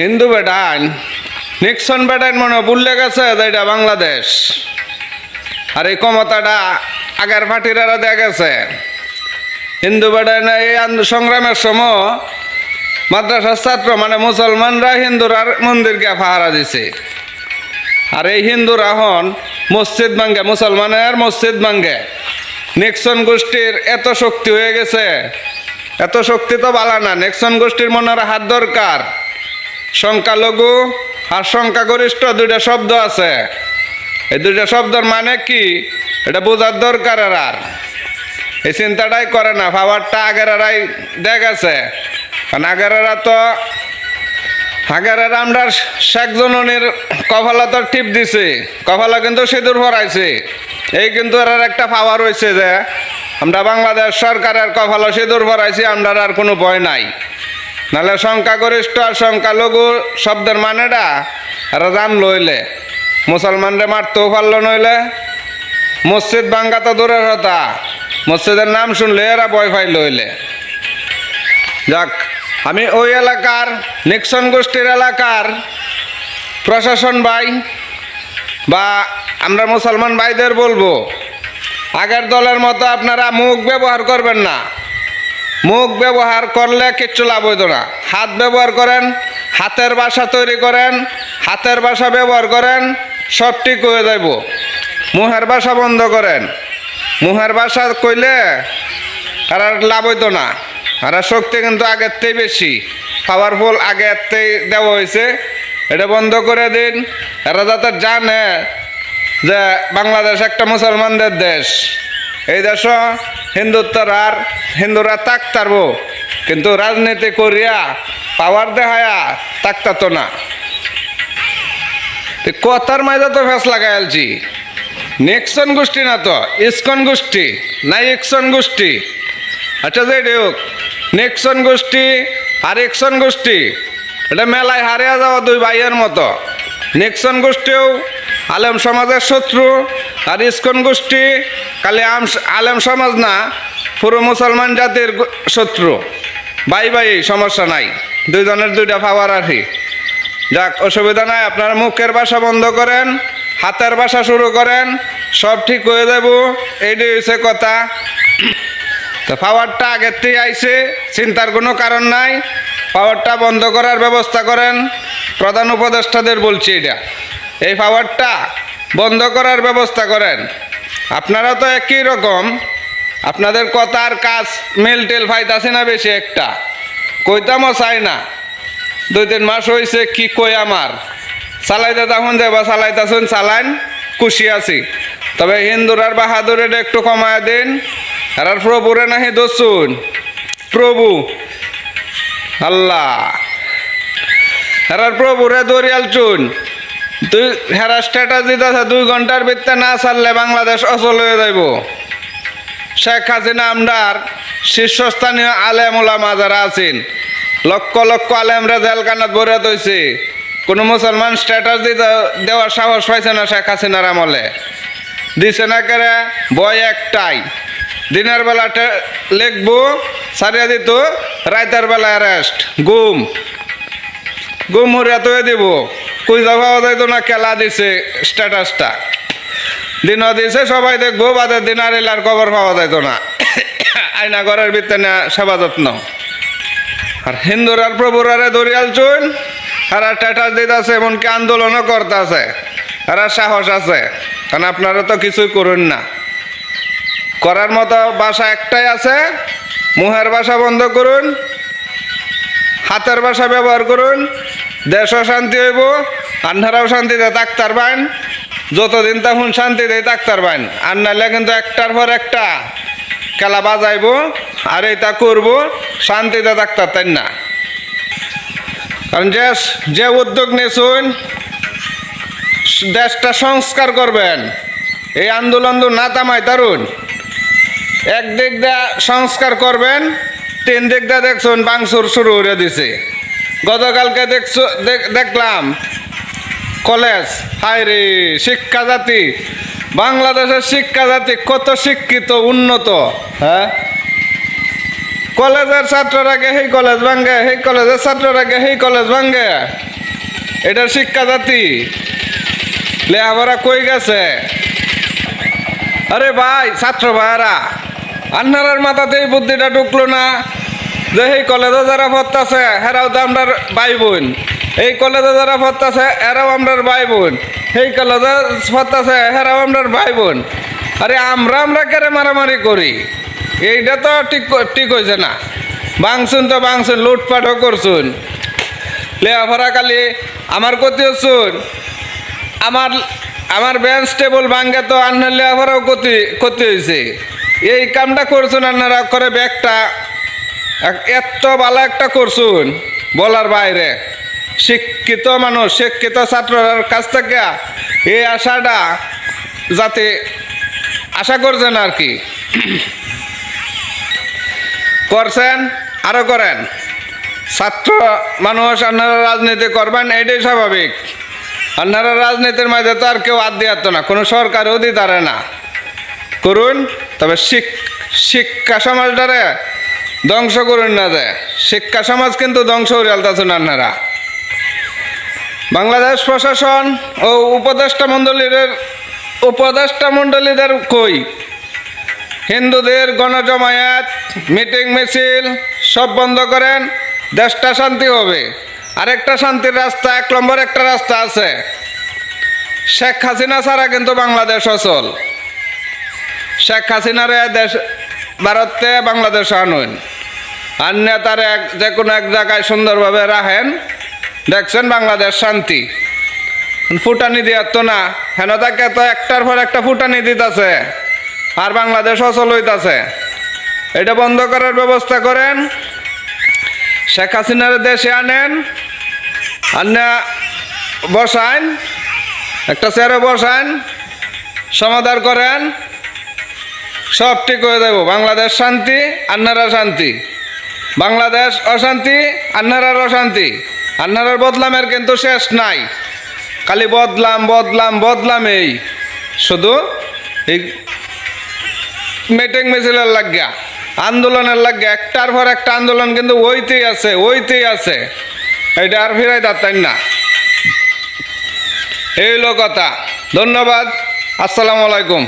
Hindu বেটান Nixon বেটান মনে ভুলে গেছে যে এটা বাংলাদেশ। আর এই ক্ষমতাটা আগের পার্টিরা দেয়া গেছে। হিন্দু বেটান এই সংগ্রামের সময় মাদ্রাসার ছাত্র মানে মুসলমানরা হিন্দুরার মন্দিরকে পাহারা দিছে। আর এই হিন্দুরা এখন মসজিদ ভাঙ্গে, মুসলমানের মসজিদ ভাঙ্গে। নিক্সন গোষ্ঠীর এত শক্তি হয়ে গেছে, এত শক্তি তো বালা না। নিক্সন গোষ্ঠীর মনের হাত দরকার। সংখ্যালঘু আর সংখ্যাগরিষ্ঠ দুইটা শব্দ আছে। এই দুইটা শব্দের মানে কি এটা বোঝার দরকার। আর এই চিন্তাটাই করে না, পাওয়ারটা আগেরাই দেখ আছে। কারণ আগেরারা আমরা শেখ জননীর কপালা তো টিপ দিছি, কপালা কিন্তু সিঁদুর ভরাইছে। এই কিন্তু এর একটা পাওয়ার হয়েছে যে আমরা বাংলাদেশ সরকারের কপালা সিঁদুর ভরাইছি, আমরা আর কোনো ভয় নাই। নাহলে সংখ্যাগরিষ্ঠ আর সংখ্যালঘু শব্দের মানেটা এরা জান লইলে মুসলমানরে মারতেও পারলো নইলে। মসজিদ ভাঙ্গা তো দূরের কথা, মসজিদের নাম শুনলে এরা ভয় পাই লইলে। যাক, আমি ওই এলাকার নিক্সন গোষ্ঠীর এলাকার প্রশাসন ভাই বা আমরা মুসলমান ভাইদের বলবো, আগের দলের মতো আপনারা মুখ ব্যবহার করবেন না। মুখ ব্যবহার করলে কিচ্ছু লাভ হইত না। হাত ব্যবহার করেন, হাতের ভাষা তৈরি করেন, হাতের ভাষা ব্যবহার করেন, সব ঠিক হয়ে যাইব। মুহের ভাষা বন্ধ করেন। মুহের ভাষা কইলে আর লাভ হইতো না। আর শক্তি কিন্তু আগের থেকে বেশি পাওয়ারফুল, আগের থেকে দেওয়া হয়েছে। এটা বন্ধ করে দিন। এরা যাতে জানে যে বাংলাদেশ একটা মুসলমানদের দেশ। এই দেশ হিন্দুরা তাকতারব, কিন্তু রাজনীতি করিয়া পাওয়ার দেখায়া তাকতাতো না। কথার মাঝে তো ফেস লাগাইছি। নিক্সন গোষ্ঠী না তো ইসকন গোষ্ঠী না ইকসন গোষ্ঠী। আচ্ছা, যে হোক, নিক্সন গোষ্ঠী আর ইকসন গোষ্ঠী এটা মেলায় হারিয়ে যাওয়া দুই ভাইয়ের মতো। নিক্সন গোষ্ঠীও আলেম সমাজের শত্রু, আর ইসকন গোষ্ঠী খালি আলেম সমাজ না, পুরো মুসলমান জাতির শত্রু। ভাই ভাই সমস্যা নাই, দুইজনের দুইটা পাওয়ার আছি। যাক, অসুবিধা নাই। আপনারা মুখের ভাষা বন্ধ করেন, হাতের ভাষা শুরু করেন, সব ঠিক হয়ে যাব। এইটাই হচ্ছে কথা। তো পাওয়ারটা আগের থেকে আইছে, চিন্তার কোনো কারণ নাই। পাওয়ারটা বন্ধ করার ব্যবস্থা করেন। প্রধান উপদেষ্টাদের বলছি এটা, এই পাওয়ারটা বন্ধ করার ব্যবস্থা করেন। আপনারা তো একই রকম, আপনাদের কথা আর কাজ মেল টেল ফাইতাছে না বেশি একটা। কইতামও চাই না। 2-3 মাস হয়েছে, কি কই আমার চালাইতে তখন যাবা চালাইতেছেন, চালান, খুশি আছি। তবে হিন্দুরার বাহাদুরের একটু কমায় দিন। আর প্রভুরে নাহি দোসুন, প্রভু আল্লাহ হেরার প্রভুরে দরিয়াল চুন। হেরার স্ট্র্যাটাজি আছে 2 ঘন্টার ভিতরে না ছাড়লে বাংলাদেশ অচল হয়ে যাইব। শেখ হাসিনা আমরার শীর্ষস্থানীয় আলেম ওলামা যারা আছেন, লক্ষ লক্ষ আলেমরা জেলখানাত ভরে তৈছে। কোনো মুসলমান স্ট্র্যাটাজি দেওয়ার সাহস পাইছে না শেখ হাসিনার আমলে। দিছে না কেরে, ভয় একটাই, দিনের বেলা লিখবো সারিয়া দিত, রাতের বেলা অ্যারেস্ট, গুম হরিয়া তৈরি দিব। কুইজা পাওয়া যাইতো না, খেলা দিছে স্ট্যাটাসটা। দিনও দিছে, সবাই দেখবো, বাদের দিন আর এলার খবর পাওয়া যাইতো না। আয়না ঘরের ভিতরে না সেবা যত্ন। আর হিন্দুরার প্রভুরারে দরিয়াল চুন, আর স্ট্যাটাস দিতে আছে, এমনকি আন্দোলনও করতে আছে। আর সাহস আছে, কারণ আপনারা তো কিছুই করুন না। করার মতো ভাষা একটাই আছে, মুহের ভাষা বন্ধ করুন, হাতের ভাষা ব্যবহার করুন। দেশও শান্তি হইব, আন্ধারাও শান্তিতে থাকতে পারবেন। যতদিন তখন শান্তিতে থাকতে পারবেন। আর নাহলে কিন্তু একটার পর একটা খেলা বাজাইব, আর এটা করবো, শান্তিতে থাকতে পারতেন না। কারণ যে উদ্যোগ নিয়েছেন, দেশটা সংস্কার করবেন, এই আন্দোলন না থামাই তারুন। একদিক দিয়ে সংস্কার করবেন, 3 দিক দিয়ে দেখছেন বাংসুর শুরু করে দিছে। গতকালকে দেখলাম কলেজ, হায় রে শিক্ষা জাতি, বাংলাদেশের শিক্ষা জাতি কত শিক্ষিত উন্নত। হ্যাঁ, কলেজের ছাত্ররা গে সেই কলেজ ভাঙ্গে, সেই কলেজের ছাত্ররা গে সেই কলেজ ভাঙ্গে। এটা শিক্ষা জাতি? লেখাপড়া কই গেছে? আরে ভাই ছাত্র ভাইরা, আপনার মাথাতে এই বুদ্ধিটা ঢুকলো না যে এই কলেজে যারা পড়তেছে হেরাও তো আমরার ভাই বোন, এই কলেজে যারা পড়তেছে এরাও আমরার ভাই বোন, এই কলেজে পড়তেছে হেরাও আমরার ভাই বোন। আরে আমরা কেড়ে মারামারি করি? এইটা তো ঠিক হয়েছে না। ভাঙছুন তো ভাঙছুন, লুটপাটও করছুন, লেখাপড়া খালি আমার ক্ষতি হচ্ছুন। আমার বেঞ্চ টেবিল ভাঙ্গে তো আন্নার লেখাপড়াও ক্ষতি হয়েছে। এই কামটা করছুন আপনারা করে ব্যাগটা এত ভালো একটা করছুন বলার বাইরে। শিক্ষিত মানুষ, শিক্ষিত ছাত্রর কাছ থেকে এই আশাটা যাতে আশা করছেন আর কি, করছেন আরো করেন। ছাত্র মানুষ আপনারা রাজনীতি করবেন, এটাই স্বাভাবিক। আপনারা রাজনীতির মধ্যে তো আর কেউ হাত দিয়ে না, কোনো সরকারও দিতে পারে না। করুন, তবে শিক্ষা সমাজটারে ধ্বংস করুন না। যে শিক্ষা সমাজ কিন্তু ধ্বংস করে আলতাছেন আপনারা। বাংলাদেশ প্রশাসন ও উপদেষ্টা মণ্ডলীদের কই, হিন্দুদের গণজমায়েত, মিটিং মিছিল সব বন্ধ করেন, দেশটা শান্তি হবে। আরেকটা শান্তির রাস্তা, 1 নম্বর একটা রাস্তা আছে, শেখ হাসিনা ছাড়া কিন্তু বাংলাদেশ অচল। শেখ হাসিনারে দেশ ভারতে বাংলাদেশ আনুন, আর নেতার যে কোনো এক জায়গায় সুন্দরভাবে রাখেন, দেখছেন বাংলাদেশ শান্তি। ফুটানি দিয়ার তো না, হেন তাকে তো একটার পর একটা ফুটানি দিতেছে, আর বাংলাদেশ অচল হইতাছে। এটা বন্ধ করার ব্যবস্থা করেন, শেখ হাসিনার দেশে আনেন, আর না বসান, একটা চেয়ারে বসান, সমাধান করেন, সব ঠিক হয়ে যাব। বাংলাদেশ শান্তি, আপনারা শান্তি। বাংলাদেশ অশান্তি, আপনারার অশান্তি। আপনারার বদলামের কিন্তু শেষ নাই, খালি বদলাম বদলাম বদলাম। এই শুধু এই মিটিং মিছিলের লাগিয়া, আন্দোলনের লাগিয়া, একটার পর একটা আন্দোলন কিন্তু ওইতেই আছে। এটা আর ফিরাই দাঁড়াতেন না। এই হলো কথা। ধন্যবাদ। আসসালামু আলাইকুম।